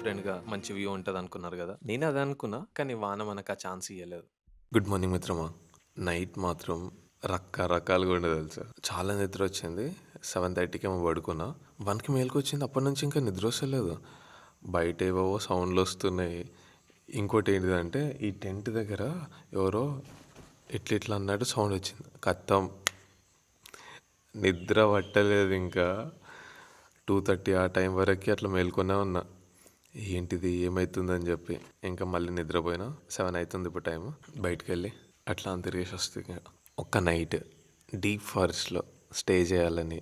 కాన్ఫిడెంట్‌గా మంచి వ్యూ ఉంటదనుకున్నారు గదా! నేను అదే అనుకున్నా. కానీ వాన మనకు ఆ ఛాన్స్ ఇయ్యలేదు. గుడ్ మార్నింగ్ మిత్రమా. నైట్ మాత్రం రకరకాలుగా ఉండే తెలుసా. చాలా నిద్రొచ్చింది. 7:30కి ఏమో పడుకున్నా. 1కి మేలుకొచ్చింది. అప్పటినుంచి ఇంకా నిద్ర వస్తలేదు. బయట ఏవేవో సౌండ్‌లొస్తున్నాయి. ఇంకోటేంటిదంటే ఈ టెంట్ దగ్గర ఎవరో ఇట్లా ఇట్లా అన్నట్టు సౌండ్ వచ్చింది. ఖతం. నిద్ర పట్టలేదింకా. 2:30 ఆ టైం వరకి అట్లా మేలుకొనే ఉన్నా. ఏంటిది ఏమైతుందని చెప్పి ఇంకా మళ్ళీ నిద్రపోయినా. 7 అవుతుంది ఇప్పుడు టైము. బయటికెళ్ళి అట్లా తిరిగేసి వస్తే ఒక్క నైట్ డీప్ ఫారెస్ట్లో స్టే చేయాలని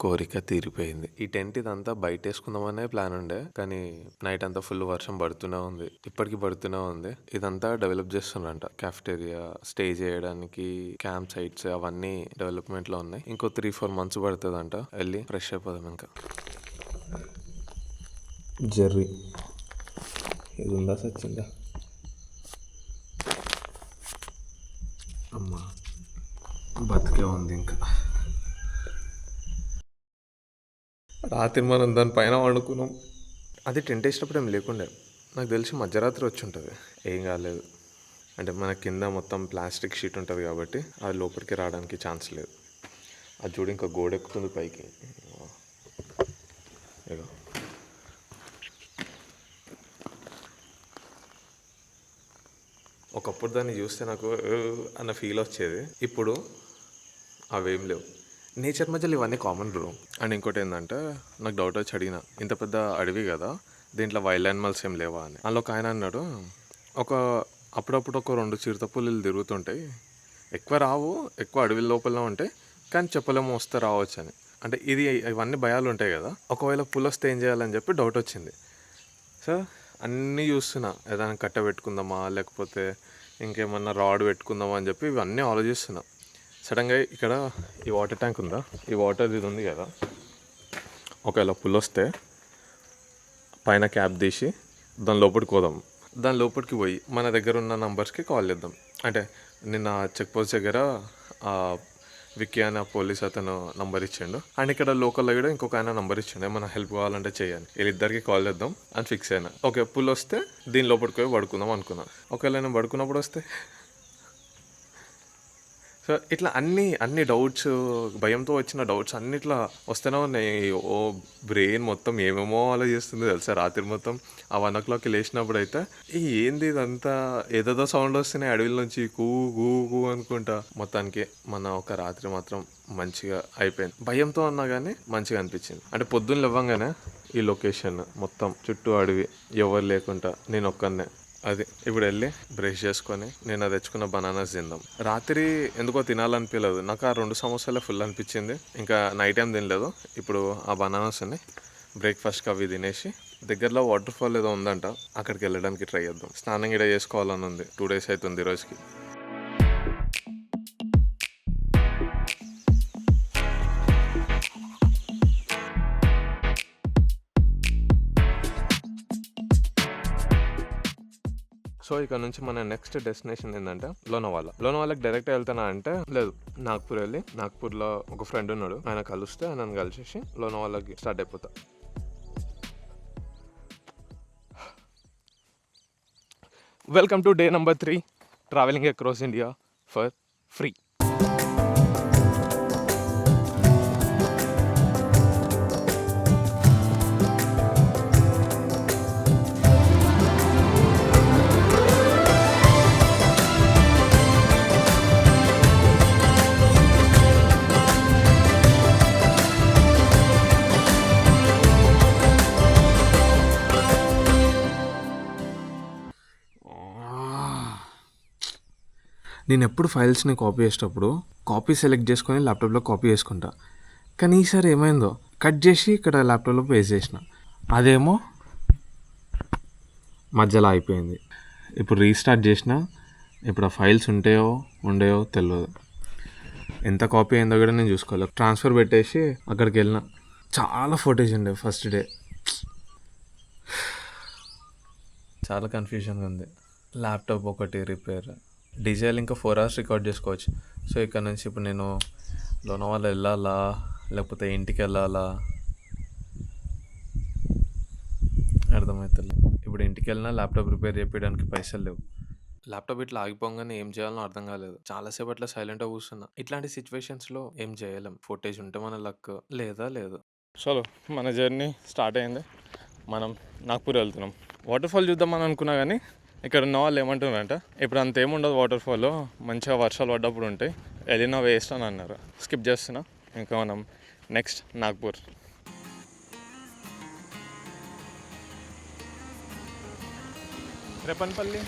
కోరిక తీరిపోయింది. ఈ టెంట్ ఇదంతా బయట వేసుకుందామనే ప్లాన్ ఉండే, కానీ నైట్ అంతా ఫుల్ వర్షం పడుతూనే ఉంది. ఇప్పటికీ పడుతూనే ఉంది. ఇదంతా డెవలప్ చేస్తున్నారంట. కాఫ్టేరియా, స్టే చేయడానికి క్యాంప్ సైట్స్ అవన్నీ డెవలప్మెంట్ లో ఉన్నాయి. ఇంకో 3-4 months పడుతుందంట. వెళ్ళి ఫ్రెష్ అయిపోదాం. ఇంకా జర్రీ ఇది ఉందా సచ్చిందా అమ్మా, బతికే ఉంది. ఇంకా రాత్రి మనం దానిపైన వండుకున్నాం. అది టెంట్ వేసినప్పుడు ఏం లేకుండే. నాకు తెలిసి మధ్యరాత్రి వచ్చి ఉంటుంది. ఏం కాలేదు. అంటే మన కింద మొత్తం ప్లాస్టిక్ షీట్ ఉంటుంది కాబట్టి అది లోపలికి రావడానికి ఛాన్స్ లేదు. అది చూడు ఇంకా గోడ ఎక్కుతుంది పైకి. ఇగో ఒకప్పుడు దాన్ని చూస్తే నాకు అన్న ఫీల్ వచ్చేది. ఇప్పుడు అవేం లేవు. నేచర్ మధ్యలో ఇవన్నీ కామన్ బ్రో. అండ్ ఇంకోటి ఏంటంటే నాకు డౌట్ వచ్చి అడిగిన, ఇంత పెద్ద అడవి కదా, దీంట్లో వైల్డ్ యానిమల్స్ ఏం లేవా అని. అందులో ఒక ఆయన అన్నాడు, అప్పుడప్పుడు ఒక 2 చిరుతపులులు తిరుగుతుంటాయి. ఎక్కువ రావు, ఎక్కువ అడవి లోపల ఉంటాయి, కానీ చెప్పలేమో వస్తే రావచ్చు అని. అంటే ఇవన్నీ భయాలు ఉంటాయి కదా. ఒకవేళ పులి వస్తే ఏం చేయాలని చెప్పి డౌట్ వచ్చింది. సో అన్నీ చూస్తున్నా, ఏదైనా కట్ట పెట్టుకుందామా లేకపోతే ఇంకేమన్నా రాడ్ పెట్టుకుందామా అని చెప్పి ఇవన్నీ ఆలోచిస్తున్నా. సడన్గా ఇక్కడ ఈ వాటర్ ట్యాంక్ ఉందా, ఈ వాటర్ ఇది ఉంది కదా, ఒకవేళ పులి వస్తే పైన క్యాప్ తీసి దాని లోపలికి పోదాం. దాని లోపలికి పోయి మన దగ్గర ఉన్న నంబర్స్కి కాల్ చేద్దాం. అంటే నిన్న చెక్ పోస్ట్ దగ్గర విక్కీ అనే పోలీస్ అతను నంబర్ ఇచ్చిండు. అండ్ ఇక్కడ లోకల్లో కూడా ఇంకొక ఆయన నంబర్ ఇచ్చిండు, ఏమైనా హెల్ప్ కావాలంటే చేయండి. వీళ్ళిద్దరికి కాల్ చేద్దాం అని ఫిక్స్ అయినా. ఓకే, పుల్ వస్తే దీని లోపలికి పోయి పడుకుందాం అనుకున్నా. ఒకవేళ నేను పడుకున్నప్పుడు వస్తే. సో ఇట్లా అన్ని డౌట్స్, భయంతో వచ్చిన డౌట్స్ అన్ని ఇట్లా వస్తూనే ఉన్నాయి. ఓ బ్రెయిన్ మొత్తం ఏమేమో ఆలోచిస్తుంది తెలుసా. రాత్రి మొత్తం ఆ 1 o'clockకి లేచినప్పుడు అయితే ఏంది ఇదంతా, ఏదేదో సౌండ్ వస్తున్నాయి అడవిల నుంచి, కూ కూ కూ అనుకుంటా. మొత్తానికి మన ఒక రాత్రి మాత్రం మంచిగా అయిపోయింది. భయంతో ఉన్నా కానీ మంచిగా అనిపించింది. అంటే పొద్దున్న లేవగానే ఈ లొకేషన్ మొత్తం చుట్టూ అడవి, ఎవరు లేకుండా నేను ఒక్కనే. అది ఇప్పుడు వెళ్ళి బ్రష్ చేసుకొని నేను తెచ్చుకున్న బనానాస్ తిందాం. రాత్రి ఎందుకో తినాలనిపించలేదు నాకు. ఆ 2 సమోసాలే ఫుల్ అనిపించింది. ఇంకా నైట్ టైం తినలేదు. ఇప్పుడు ఆ బనానాస్ ఉన్నాయి, బ్రేక్ఫాస్ట్కి అవి తినేసి దగ్గరలో వాటర్ ఫాల్ ఏదో ఉందంట, అక్కడికి వెళ్ళడానికి ట్రై చేద్దాం. స్నానం కూడా చేసుకోవాలని ఉంది. 2 days అవుతుంది ఈ రోజుకి. సో ఇక్కడ నుంచి మన నెక్స్ట్ డెస్టినేషన్ ఏంటంటే లోనావాలాకి డైరెక్ట్ వెళ్తానా అంటే లేదు, నాగ్పూర్ వెళ్ళి నాగ్పూర్లో ఒక ఫ్రెండ్ ఉన్నాడు, ఆయన కలిస్తే ఆయనను కలిసేసి లోనావాలాకి స్టార్ట్ అయిపోతా. Welcome to day number 3 travelling across India for free. నేను ఎప్పుడు ఫైల్స్ని కాపీ చేసేటప్పుడు కాపీ సెలెక్ట్ చేసుకొని ల్యాప్టాప్లో కాపీ చేసుకుంటా. కానీ ఈసారి ఏమైందో కట్ చేసి ఇక్కడ ల్యాప్టాప్లో పేస్ట్ చేసిన, అదేమో మధ్యలో అయిపోయింది. ఇప్పుడు రీస్టార్ట్ చేసిన, ఇప్పుడు ఆ ఫైల్స్ ఉండేయో తెలియదు. ఎంత కాపీ అయిందో కూడా నేను చూసుకోవాలి. ట్రాన్స్ఫర్ పెట్టేసి అక్కడికి వెళ్ళిన. చాలా ఫోటేజ్ ఉండే ఫస్ట్ డే. చాలా కన్ఫ్యూజన్గా ఉంది. ల్యాప్టాప్ ఒకటి రిపేర్, డీజేలు ఇంకా 4 hours రికార్డ్ చేసుకోవచ్చు. సో ఇక్కడ నుంచి ఇప్పుడు నేను లోనావాలా వెళ్ళాలా లేకపోతే ఇంటికి వెళ్ళాలా అర్థమవుతుంది. ఇప్పుడు ఇంటికి వెళ్ళినా ల్యాప్టాప్ రిపేర్ చేయడానికి పైసలు లేవు. ల్యాప్టాప్ ఇట్లా ఆగిపోగానే ఏం చేయాలో అర్థం కాలేదు. చాలాసేపు అట్లా సైలెంట్గా కూర్చున్నా. ఇట్లాంటి సిచ్యువేషన్స్లో ఏం చేయలేం. ఫుటేజ్ ఉంటే మన లక్, లేదా లేదు. చలో మన జర్నీ స్టార్ట్ అయింది. మనం నాగ్పూర్ వెళ్తున్నాం. వాటర్ ఫాల్ చూద్దామని అనుకున్నా కానీ ఇక్కడ ఉన్న వాళ్ళు ఏమంటున్నారంట ఇప్పుడు అంత ఏముండదు వాటర్ ఫాల్లో, మంచిగా వర్షాలు పడ్డప్పుడు ఉంటాయి, వెళ్ళినా వేస్ట్ అని అన్నారు. స్కిప్ చేస్తున్నా. ఇంకా మనం నెక్స్ట్ నాగ్పూర్. రేపన్పల్లి,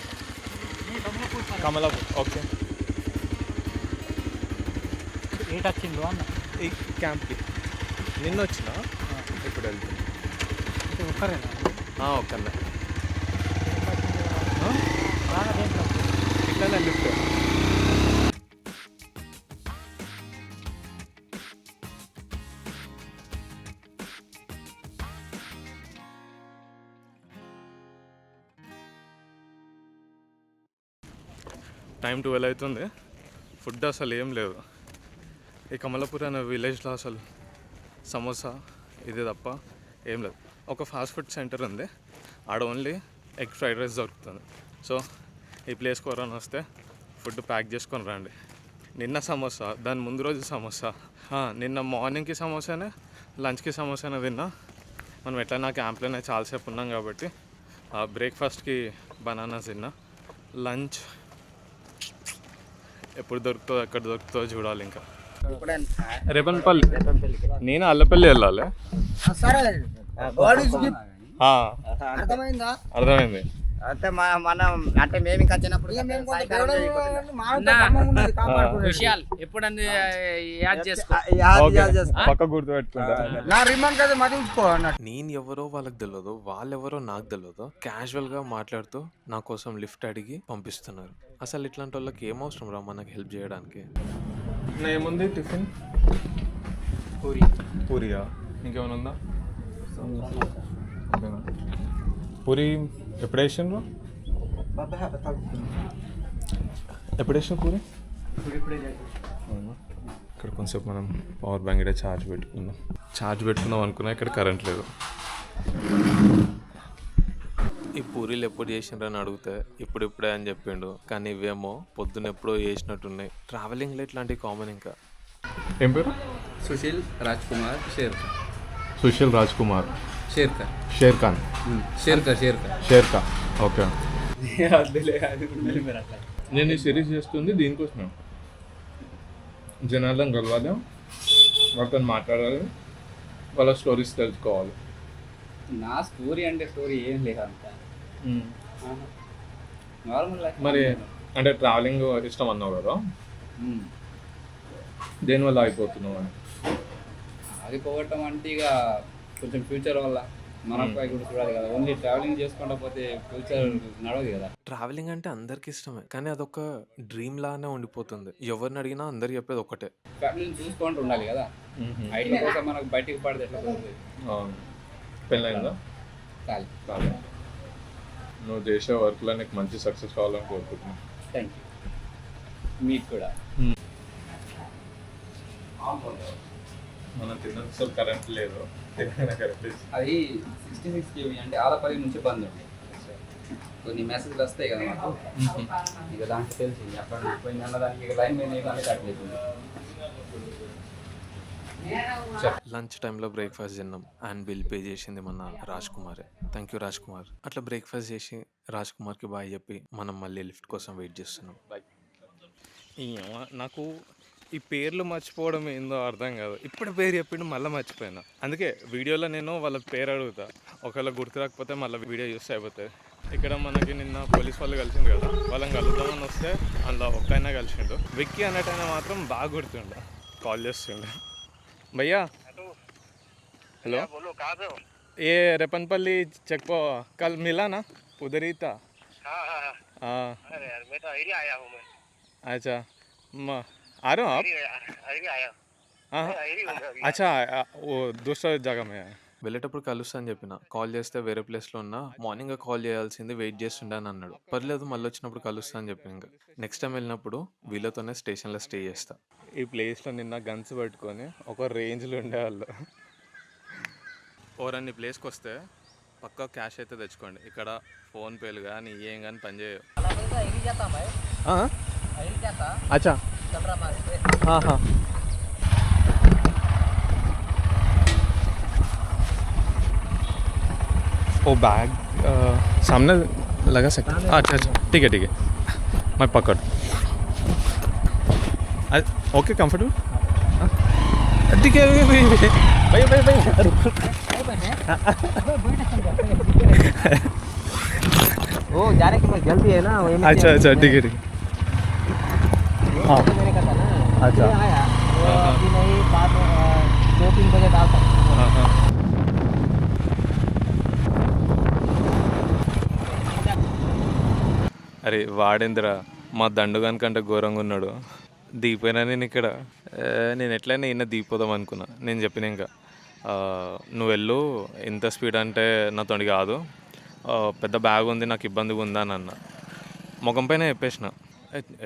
కమలాపూర్. ఓకే, ఏట్ వచ్చిండు అన్న ఈ క్యాంప్కి నిన్న వచ్చిన, ఇప్పుడు వెళ్తున్నా. ఒక్కరేనా? ఒక్కనే బాగా దేంట్లో ఇట్లానే లిఫ్ట్. టైం 12 అవుతుంది. ఫుడ్ అసలు ఏం లేదు. ఈ కమలాపూర్ అనే విలేజ్లో అసలు సమోసా ఇది తప్ప ఏం లేదు. ఒక ఫాస్ట్ ఫుడ్ సెంటర్ ఉంది, ఆడ ఓన్లీ ఎగ్ ఫ్రైడ్ రైస్ దొరుకుతుంది. సో ఈ ప్లేస్కి ఎవరైనా వస్తే ఫుడ్ ప్యాక్ చేసుకొని రండి. నిన్న సమోసా, దాని ముందు రోజు సమోసా, నిన్న మార్నింగ్కి సమోసానే, లంచ్కి సమోసానే తిన్నా. మనం ఎట్లా క్యాంప్లోనే చాలాసేపు ఉన్నాం కాబట్టి బ్రేక్ఫాస్ట్కి బనానాస్ తిన్నా. లంచ్ ఎప్పుడు దొరుకుతుందో ఎక్కడ దొరుకుతుందో చూడాలి. ఇంకా రేపన్పల్లి, నేను అల్లపల్లి వెళ్ళాలి. అర్థమైంది. అంటే మనం అంటే మేము ఇంకా చిన్నప్పుడు విషయాలు ఎప్పుడన్నా యాడ్ చేసుకో. పక్క గుర్తు పెట్టుకుంటా. నేను ఎవరో వాళ్ళకి తెలియదు, వాళ్ళెవరో నాకు తెలియదు. క్యాజువల్ గా మాట్లాడుతూ నా కోసం లిఫ్ట్ అడిగి పంపిస్తున్నారు. అసలు ఇట్లాంటి వాళ్ళకి ఏం అవసరం రా మనకి హెల్ప్ చేయడానికి. ఏముంది టిఫిన్? పూరియా. ఇంకేమైనా ఉందా? పూరి ఎప్పుడు వేసిండ్రు? ఎప్పుడు వేసిన పూరి? ఇక్కడ కొంచెంసేపు మనం పవర్ బ్యాంక్ ఇక్కడ ఛార్జ్ పెట్టుకుందాం అనుకున్నా. ఇక్కడ కరెంట్ లేదు. ఈ పూరీలు ఎప్పుడు చేసిండ్రని అడిగితే ఇప్పుడే అని చెప్పిండు. కానీ ఇవేమో పొద్దున ఎప్పుడో చేసినట్టున్నాయి. ట్రావెలింగ్లో ఇట్లాంటివి కామన్. ఇంకా ఏం పేరు? సుశీల్ రాజ్ కుమార్ సుశీల్ రాజ్ కుమార్ షేర్ ఖాన్. ఓకే. నేను ఈ సిరీస్ చేస్తుంది దీనికోసం. జనాలను కలవాలి, వాళ్ళతో మాట్లాడాలి, వాళ్ళ స్టోరీస్ తెలుసుకోవాలి. నా స్టోరీ ఏం లేదు అంత నార్మల్ లైఫ్. మరి అంటే ట్రావెలింగ్ ఇష్టం అన్నావు కదా, దేనివల్ల అయిపోతున్నావు అని? అది పోవటం అంటే ఇక కొంచెం ఫ్యూచర్ వల్ల మనకు కూడా చూడాలి కదా. ఓన్లీ ట్రావెలింగ్ చేసుకుంటా పోతే ఫ్యూచర్ నడవదు కదా. ట్రావెలింగ్ అంటే అందరికి ఇష్టమే, కానీ అదొక డ్రీమ్ లానే ఉండిపోతుంది. ఎవరిని అడిగినా అందరు చెప్పేది ఒకటే, ఫ్యామిలీని చూసుకుంటూ ఉండాలి కదా. ఐటీ కోసం మనకు బయటికి పడితే ఎట్లా పోతుంది? పెళ్ళైందా? చాలు. నువ్వు చేసే వర్క్లో నీకు మంచి సక్సెస్ కావాలని కోరుకుంటున్నాను. Thank you. మీకు కూడా. మనం తిన్న అసలు కరెంట్ లేదు. అది 66 KB అంటే ఆలపల్లి నుంచి బంద్ ఉంది. కొన్ని మెసేజ్లు వస్తాయి కదా మాకు, ఇక దాంట్లో తెలిసింది అక్కడ పోయింది అన్నదానికి ఇక లైన్ మీద ఏదైనా కట్ అవుతుంది. లంచ్ టైంలో బ్రేక్ఫాస్ట్ తిన్నాం అండ్ బిల్ పే చేసింది మన రాజ్ కుమారే. Thank you Raj Kumar. అట్లా బ్రేక్ఫాస్ట్ చేసి రాజ్ కుమార్కి బాయ్ చెప్పి మనం మళ్ళీ లిఫ్ట్ కోసం వెయిట్ చేస్తున్నాం. నాకు ఈ పేర్లు మర్చిపోవడం ఏందో అర్థం కాదు. ఇప్పుడు పేరు చెప్పిండు మళ్ళీ మర్చిపోయినా. అందుకే వీడియోలో నేను వాళ్ళ పేరు అడుగుతా, ఒకవేళ గుర్తు రాకపోతే మళ్ళీ వీడియో చూస్తే అయిపోతుంది. ఇక్కడ మనకి నిన్న పోలీస్ వాళ్ళు కలిసిండు కదా, వాళ్ళని కలుద్దామని వస్తే అందులో ఒక్కైనా కలిసిండు. విక్కీ అన్నట్టయినా మాత్రం బాగా గుర్తుండ, కాల్ చేస్తుండే. భయ్యా हेलो, बोलो कहाँ पे हो? ये रेपनपल्ली चेक पो कल मिला ना उधर ही था. हाँ हाँ हाँ. हाँ. अरे यार मैं तो अभी आया हूँ मैं. अच्छा, आ रहे हो आप? अभी आया हूँ. हाँ. अभी हूँ अभी. अच्छा, वो दूसरा जगह में है. వెళ్ళేటప్పుడు కలుస్తా అని చెప్పిన. కాల్ చేస్తే వేరే ప్లేస్లో ఉన్నా, మార్నింగ్ కాల్ చేయాల్సింది, వెయిట్ చేస్తుండే అని అన్నాడు. పర్లేదు మళ్ళీ వచ్చినప్పుడు కలుస్తా అని చెప్పి ఇంకా నెక్స్ట్ టైం వెళ్ళినప్పుడు వీళ్ళతోనే స్టేషన్లో స్టే చేస్తా. ఈ ప్లేస్లో నిన్న గన్స్ పట్టుకొని ఒక రేంజ్లో ఉండేవాళ్ళు. ఓరన్ని ప్లేస్కి వస్తే పక్కా క్యాష్ అయితే తెచ్చుకోండి. ఇక్కడ ఫోన్పేలు కానీ ఏం కానీ పనిచేయవు. అచ్చా ओ बैग सामने लगा सकते हैं? अच्छा अच्छा ठीक है मैं पकड़ ओके कंफर्टेबल ठीक है भैया भैया भैया वो जाने की जल्दी है ना, अच्छा अच्छा ठीक है हाँ मैंने कहा था ना, अच्छा आया अभी नहीं, बाद में 2-3 बजे डाल सकते। हाँ हाँ అరే వాడేంద్రా మా దండుగాని కంటే ఘోరంగా ఉన్నాడు. దిగిపోయినా నేను ఇక్కడ నేను ఎట్లయినా ఈయన దిగిపోదాం అనుకున్నా. నేను చెప్పిన ఇంకా నువ్వు వెళ్ళు, ఇంత స్పీడ్ అంటే నాతోటి కాదు, పెద్ద బ్యాగ్ ఉంది, నాకు ఇబ్బందిగా ఉందా అని అన్న. ముఖం పైన చెప్పేసిన.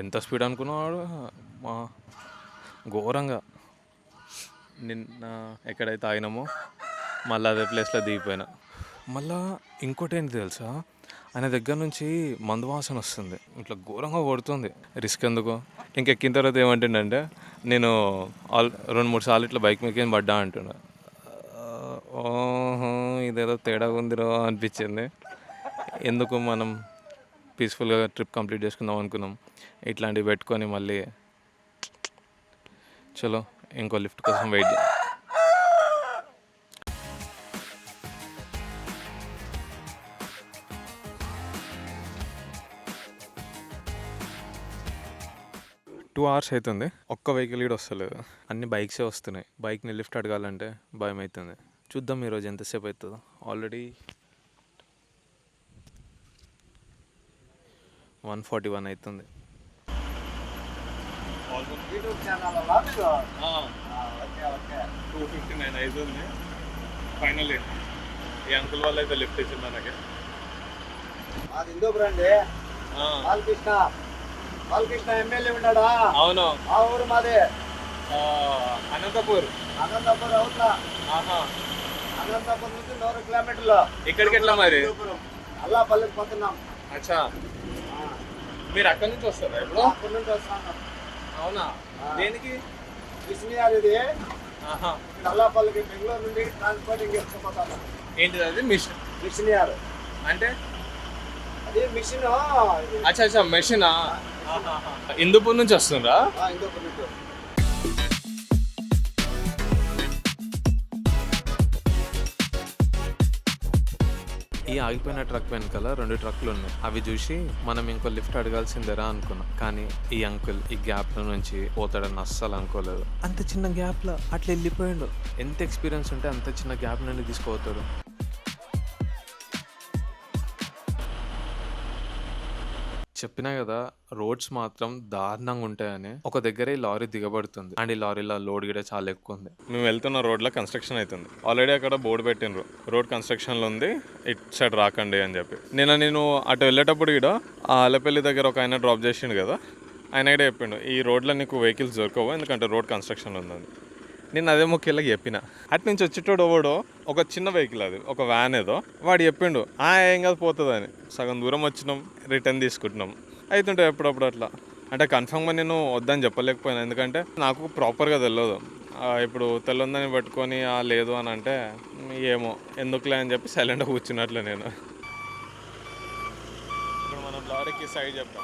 ఎంత స్పీడ్ అనుకున్నావాడు మా ఘోరంగా. నిన్న ఎక్కడైతే ఆగినామో మళ్ళీ అదే ప్లేస్లో దిగిపోయినా. మళ్ళా ఇంకోటి ఏంటి తెలుసా, ఆయన దగ్గర నుంచి మందు వాసన వస్తుంది, ఇట్లా ఘోరంగా కొడుతుంది. రిస్క్ ఎందుకు. ఇంకెక్కిన తర్వాత ఏమంటుండంటే నేను 2-3 సార్లు ఇట్లా బైక్ మీద పడ్డా అంటున్నా. ఓహో ఇదేదో తేడా ఉందిరో అనిపించింది. ఎందుకు మనం పీస్ఫుల్గా ట్రిప్ కంప్లీట్ చేసుకుందాం అనుకున్నాం, ఇట్లాంటివి పెట్టుకొని మళ్ళీ చలో ఇంకో లిఫ్ట్ కోసం వెయిట్ చేయాలి. టూ అవర్స్ అవుతుంది, ఒక్క వెహికల్ కూడా వస్తలేదు, అన్ని బైక్సే వస్తున్నాయి. బైక్ని లిఫ్ట్ అడగాలంటే భయం అవుతుంది. చూద్దాం ఈరోజు ఎంతసేపు అవుతుందో. ఆల్రెడీ 1:41 అవుతుంది. యూట్యూబ్ ఛానల్ అలా 2:59 అవుతుంది. ఫైనల్లీ ఈ అంకుల్ వాళ్ళు అయితే లిఫ్ట్ ఇచ్చింది మనకి. అది హిందూపురం అండి, బాలకృష్ణ ఎమ్మెల్యే ఉన్నాడా? అవును, ఆ ఊరు మాది అనంతపూర్. అవుట్లా అనంతపూర్ నుంచి 100 కిలోమీటర్లు. ఇక్కడికి ఎట్లా మరి? అల్లాపల్లికి పోతున్నాం. అచ్చా, మీరు అక్కడి నుంచి వస్తారా ఇప్పుడు? అక్కడి నుంచి వస్తున్నాం. అవునా, దేనికి? విస్మియార్ ఇది అల్లాపల్లికి బెంగళూరు నుండి ట్రాన్స్పోర్టింగ్ చేసుకుపోతాను. ఏంటిది అది? మిషన్? మిషనియార్ అంటే అది మిషన్. అచ్చా అచ్చా మెషినా? హిందూపూర్ నుంచి వస్తుందా? హిందూపురం నుంచి. ఈ ఆగిపోయిన ట్రక్ వెనకాల 2 ట్రక్లు ఉన్నాయి. అవి చూసి మనం ఇంకో లిఫ్ట్ అడగాల్సిందేరా అనుకున్నాం. కానీ ఈ అంకుల్ ఈ గ్యాప్ల నుంచి పోతాడని అస్సలు అనుకోలేదు. అంత చిన్న గ్యాప్లో అట్లా వెళ్ళిపోయాడు. ఎంత ఎక్స్పీరియన్స్ ఉంటే అంత చిన్న గ్యాప్ నుండి తీసుకుపోతాడు. చెప్పినా కదా, రోడ్స్ మాత్రం దారుణంగా ఉంటాయని. ఒక దగ్గర ఈ లారీ దిగబడుతుంది అండ్ ఈ లారీలో లోడ్ కూడా చాలా ఎక్కువ ఉంది. మేము వెళ్తున్న రోడ్లో కన్స్ట్రక్షన్ అవుతుంది. ఆల్రెడీ అక్కడ బోర్డు పెట్టినరు, రోడ్ కన్స్ట్రక్షన్లో ఉంది, ఇట్ సైడ్ రాకండి అని చెప్పి. నేను అటు వెళ్ళేటప్పుడు కూడా ఆ ఆలపల్లి దగ్గర ఒక ఆయన డ్రాప్ చేసిండు కదా, ఆయన కూడా చెప్పిండు ఈ రోడ్లో నీకు వెహికల్స్ దొరకవు ఎందుకంటే రోడ్ కన్స్ట్రక్షన్ ఉందని. నేను అదే ముఖ్యంగా చెప్పిన. అటు నుంచి వచ్చేటోడు ఎవడో ఒక చిన్న వెహికల్, అది ఒక వ్యాన్ ఏదో, వాడు చెప్పిండు ఏం కాదు పోతుందని. సగం దూరం వచ్చినాం, రిటర్న్ తీసుకుంటున్నాం. అవుతుంటాయి ఎప్పుడప్పుడు అట్లా. అంటే కన్ఫర్మ్గా నేను వద్దని చెప్పలేకపోయినా, ఎందుకంటే నాకు ప్రాపర్గా తెలియదు. ఇప్పుడు తెల్లందని పట్టుకొని లేదు అని అంటే ఏమో ఎందుకులే అని చెప్పి సైలెంట్గా కూర్చున్నట్లే నేను. ఇప్పుడు మనం లారీకి సైడ్ చెప్తాం.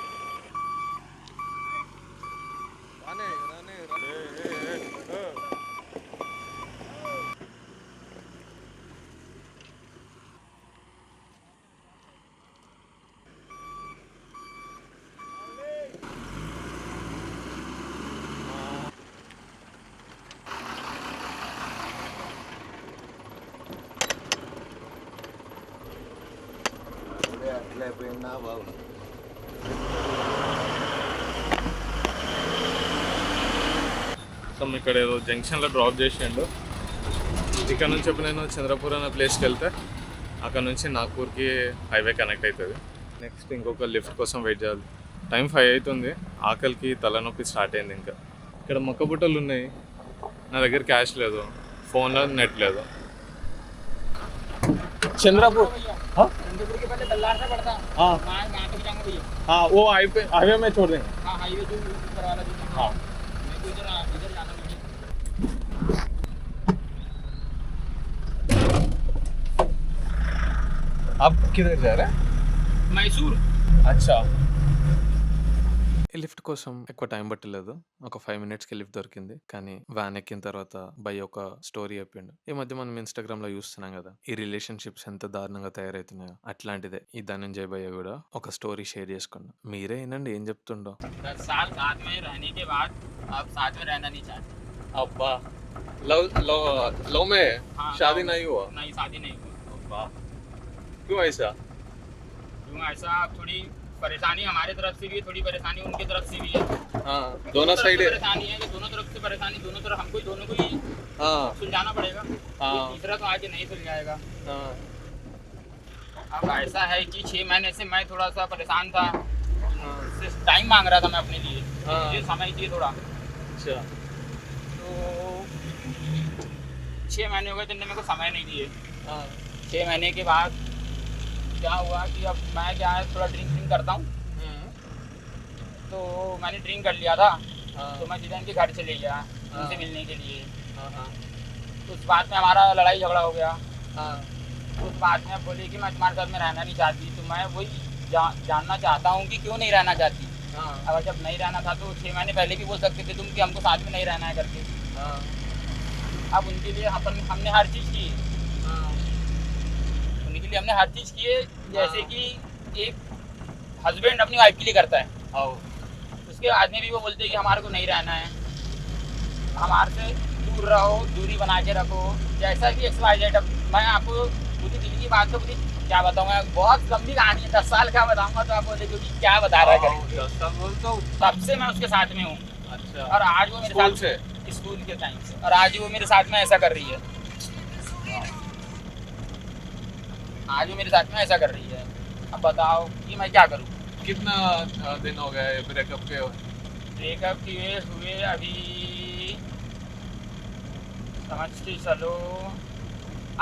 సో ఇక్కడ ఏదో జంక్షన్లో డ్రాప్ చేసిండు. ఇక్కడ నుంచి చెప్పి నేను చంద్రపూర్ అనే ప్లేస్కి వెళ్తే అక్కడ నుంచి నాగ్పూర్కి హైవే కనెక్ట్ అవుతుంది. నెక్స్ట్ ఇంకొక లిఫ్ట్ కోసం వెయిట్ చేయాలి. టైం 5 అవుతుంది. ఆకలికి తలనొప్పి స్టార్ట్ అయింది. ఇంకా ఇక్కడ మొక్క బుట్టలు ఉన్నాయి, నా దగ్గర క్యాష్ లేదు, ఫోన్లో నెట్ లేదు. चंद्रपुर हाँ चंद्रपुर के पहले बल्लार से पड़ता हाँ वहाँ पे जाऊंगा भैया। हाँ वो हाईवे में छोड़ देंगे हाँ हाईवे जो ऊपर वाला जो हाँ मेरे को इधर जाना भैया। आप किधर जा रहे हैं मैसूर अच्छा ఈ లిఫ్ట్ కోసం ఎక్కువ టైం పట్టలేదు. ఒక 5 మినిట్స్‌కి లిఫ్ట్ దొరికింది. కానీ వ్యాన్ ఎక్కిన తర్వాత భయ్య ఒక స్టోరీ చెప్పిండు. ఈ మధ్య మనం ఇన్‌స్టాగ్రామ్‌లో చూస్తున్నాం గదా! ఈ రిలేషన్‌షిప్స్ ఎంత దారుణంగా తయారవుతున్నాయో. అట్లాంటిదే ఈ ధనంజయ్ భయ్య గూడా ఒక స్టోరీ షేర్ చేసుకుండు. మీరే ఇనండి ఏం చెప్తుండో. 10 साल साथ में रहने के बाद आप साथ में रहना नहीं चाहते। अब्बा लव लव लव में हाँ, शादी लव- नहीं हुआ नहीं शादी नहीं हुआ। अब्बा क्यों ऐसा क्यों ऐसा? थोड़ी परेशानी हमारे तरफ से भी है, थोड़ी परेशानी उनकी तरफ से भी है। हाँ दोनों तरफ साइड से है परेशानी है कि दोनों तरफ से परेशानी, दोनों तरफ हमको ही दोनों को ही हाँ सुलझाना पड़ेगा। हाँ। कोई तीसरा तो आगे नहीं सुलझाएगा। हाँ अब ऐसा है कि 6 महीने से मैं थोड़ा सा परेशान था, टाइम मांग रहा था मैं अपने लिए। हाँ। मुझे समय चाहिए थोड़ा, अच्छा तो 6 महीने हो गए तो इन्होंने मेरे को समय नहीं दिए। हाँ 6 महीने के बाद क्या हुआ कि अब मैं क्या है थोड़ा ड्रिंक करता हूँ, तो मैंने ड्रिंक कर लिया था, हाँ तो मैं सीधा इनके घर चले गया उनसे मिलने के लिए। हाँ हाँ उस बात में हमारा लड़ाई झगड़ा हो गया। हाँ उस बात में बोली कि मैं तुम्हारे साथ में रहना नहीं चाहती, तो मैं वही जानना चाहता हूँ कि क्यों नहीं रहना चाहती। हाँ अब जब नहीं रहना था तो 6 महीने पहले भी बोल सकते थे तुम कि हमको साथ में नहीं रहना है करके। हाँ अब उनके लिए हमने हर चीज़ की, उनके लिए हमने हर चीज़ की है, जैसे कि एक हस्बैंड अपनी वाइफ के लिए करता है, आओ उसके बाद में भी वो बोलते हैं कि हमारे को नहीं रहना है, हमारे से दूर रहो, दूरी बना के रखो, जैसा भी XYZ। अब मैं आपको पूरी दिल की बात तो पूरी क्या बताऊँ, मैं बहुत लंबी कहानी है, 10 साल का बताऊँगा तो आप बोलेंगे कि क्या बता रहा है करके। 10 साल बोल तो तब से मैं उसके साथ में हूँ, अच्छा और आज वो मेरे स्कूल साथ से स्कूल के टाइम से, और आज वो मेरे साथ में ऐसा कर रही है, आज वो मेरे साथ में ऐसा कर रही है। अब बताओ कि मैं क्या करूँ। कितना दिन हो गए ब्रेकअप के ब्रेकअप हुए अभी समझ के चलो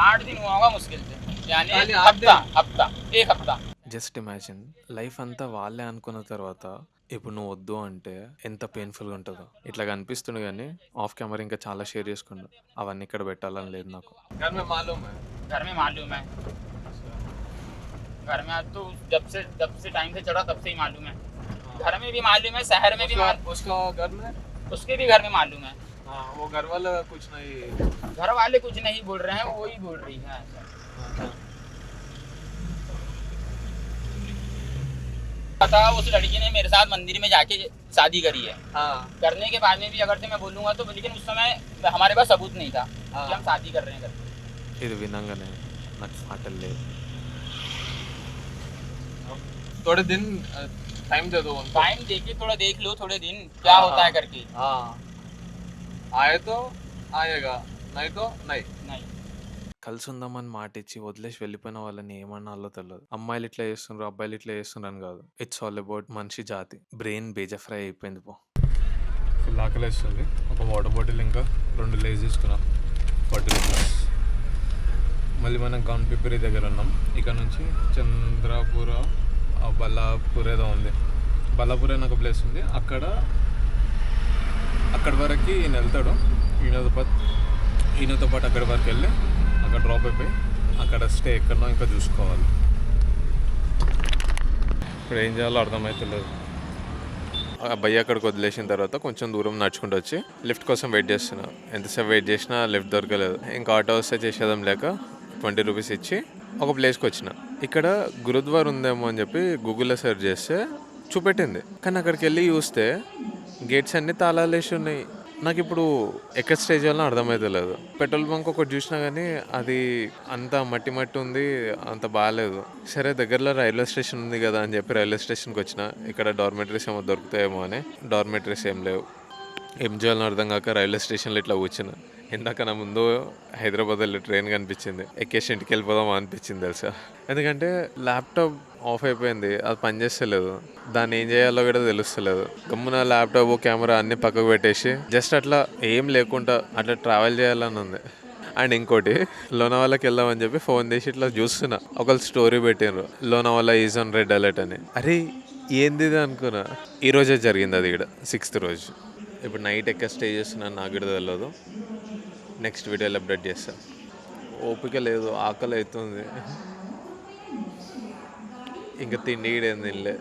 8 दिन हुआ होगा मुश्किल से, यानी खाली 8 हफ्ता हफ्ता 1 हफ्ता। జస్ట్ ఇమాజిన్ లైఫ్ అంతా వాళ్ళే అనుకున్న తర్వాత ఇప్పుడు నువ్వు వద్దు అంటే ఎంత పెయిన్ఫుల్గా ఉంటుందో. ఇట్లా కనిపిస్తుంది కానీ ఆఫ్ కెమెరా ఇంకా చాలా షేర్ చేసుకుండు. అవన్నీ ఇక్కడ పెట్టాలని లేదు నాకు. घर में मालूम है घर में मालूम है, घर में आज तो जब से टाइम से चढ़ा तब से ही मालूम है, घर में भी मालूम है, शहर में भी उसका घर में उसके भी घर में मालूम है। हाँ वो घर वाला कुछ नहीं घर वाले कुछ नहीं बोल रहे हैं, वो ही बोल रही है ऐसा। पता उस लड़की ने मेरे साथ मंदिर में जाके शादी करी है, हाँ करने के बाद में भी अगर से मैं बोलूँगा तो, लेकिन उस समय हमारे पास सबूत नहीं था हाँ। कि हम शादी कर रहे हैं करके। ఇది వినంగానే నాకు మాటలు లేవు. थोड़े दिन टाइम दे दो उनको टाइम देखिए, थोड़ा देख लो, थोड़े दिन क्या हाँ, होता है हाँ। करके। हाँ आए तो आएगा नहीं तो नहीं नहीं కలిసి ఉందామని మాట ఇచ్చి వదిలేసి వెళ్ళిపోయిన వాళ్ళని ఏమన్నాలో తెలియదు. అమ్మాయిలు ఇట్లా చేస్తున్నారు, అబ్బాయిలు ఇట్లా చేస్తున్నారు అని కాదు. ఇట్స్ ఆల్ అబౌట్ మనిషి జాతి. బ్రెయిన్ బేజ ఫ్రై అయిపోయింది పో. ఫుల్ ఆకలి వేస్తుంది. ఒక వాటర్ బాటిల్ ఇంకా 2 లేస్ తీసుకున్నా 40 రూపీస్. మళ్ళీ మనం గౌన్పిపిరి దగ్గర ఉన్నాం. ఇక్కడ నుంచి చంద్రపుర బల్లాపూర్ ఏదో ఉంది, బల్లాపూర్ అని ఒక ప్లేస్ ఉంది. అక్కడి వరకు ఈయన వెళ్తాడు. ఈయనతో పాటు అక్కడి వరకు వెళ్ళి అక్కడ డ్రాప్ అయిపోయి అక్కడ స్టే ఎక్కడనో ఇంకా చూసుకోవాలి. ఇప్పుడు ఏం చేయాలో అర్థమవుతలేదు. ఆ భయ్య అక్కడికి వదిలేసిన తర్వాత కొంచెం దూరం నడుచుకుంటూ వచ్చి లిఫ్ట్ కోసం వెయిట్ చేస్తున్నా. ఎంతసేపు వెయిట్ చేసినా లిఫ్ట్ దొరకలేదు. ఇంకా ఆటో వస్తే చేసేదాం లేక 20 రూపీస్ ఇచ్చి ఒక ప్లేస్కి వచ్చిన. ఇక్కడ గురుద్వార్ ఉందేమో అని చెప్పి గూగుల్లో సెర్చ్ చేస్తే చూపెట్టింది. కానీ అక్కడికి వెళ్ళి చూస్తే గేట్స్ అన్నీ తాళాలు వేసి ఉన్నాయి. నాకు ఇప్పుడు ఎక్కడ స్టే చేయాలో అర్థమవుతలేదు. పెట్రోల్ బంక్ ఒకటి చూసినా కానీ అది అంత మట్టి మట్టి ఉంది, అంత బాగాలేదు. సరే దగ్గరలో రైల్వే స్టేషన్ ఉంది కదా అని చెప్పి రైల్వే స్టేషన్కి వచ్చిన. ఇక్కడ డార్మెటరీస్ ఏమో దొరుకుతాయేమో అని. డార్మెటరీస్ ఏం లేవు. ఏం చేయాలని అర్థం కాక రైల్వే స్టేషన్లో ఇట్లా కూర్చున్నా. ఇందాక నా ముందు హైదరాబాద్ వెళ్ళి ట్రైన్ కనిపించింది. ఎక్కేసి ఇంటికి వెళ్ళిపోదామా అనిపించింది తెలుసా. ఎందుకంటే ల్యాప్టాప్ ఆఫ్ అయిపోయింది, అది పనిచేస్తలేదు. దాన్ని ఏం చేయాలో కూడా తెలుస్తలేదు. గమ్మున ల్యాప్టాప్ కెమెరా అన్ని పక్కకు పెట్టేసి జస్ట్ అట్లా ఏం లేకుండా అట్లా ట్రావెల్ చేయాలని ఉంది. అండ్ ఇంకోటి లోనావాలాకి వెళ్దామని చెప్పి ఫోన్ చేసి ఇట్లా చూస్తున్నా, ఒకళ్ళు స్టోరీ పెట్టినారు Lonavala is on red alert అని. అరే ఏంది ఇది అనుకున్నా. ఈరోజే జరిగింది అది ఇక్కడ 6th రోజు. ఇప్పుడు నైట్ ఎక్కడ స్టే చేస్తున్నాను నాకు కూడా తెలియదు. నెక్స్ట్ వీడియోలో అప్డేట్ చేస్తాను. ఓపిక లేదు, ఆకలి అవుతుంది, ఇంకా తిండి కూడా ఏం తినలే.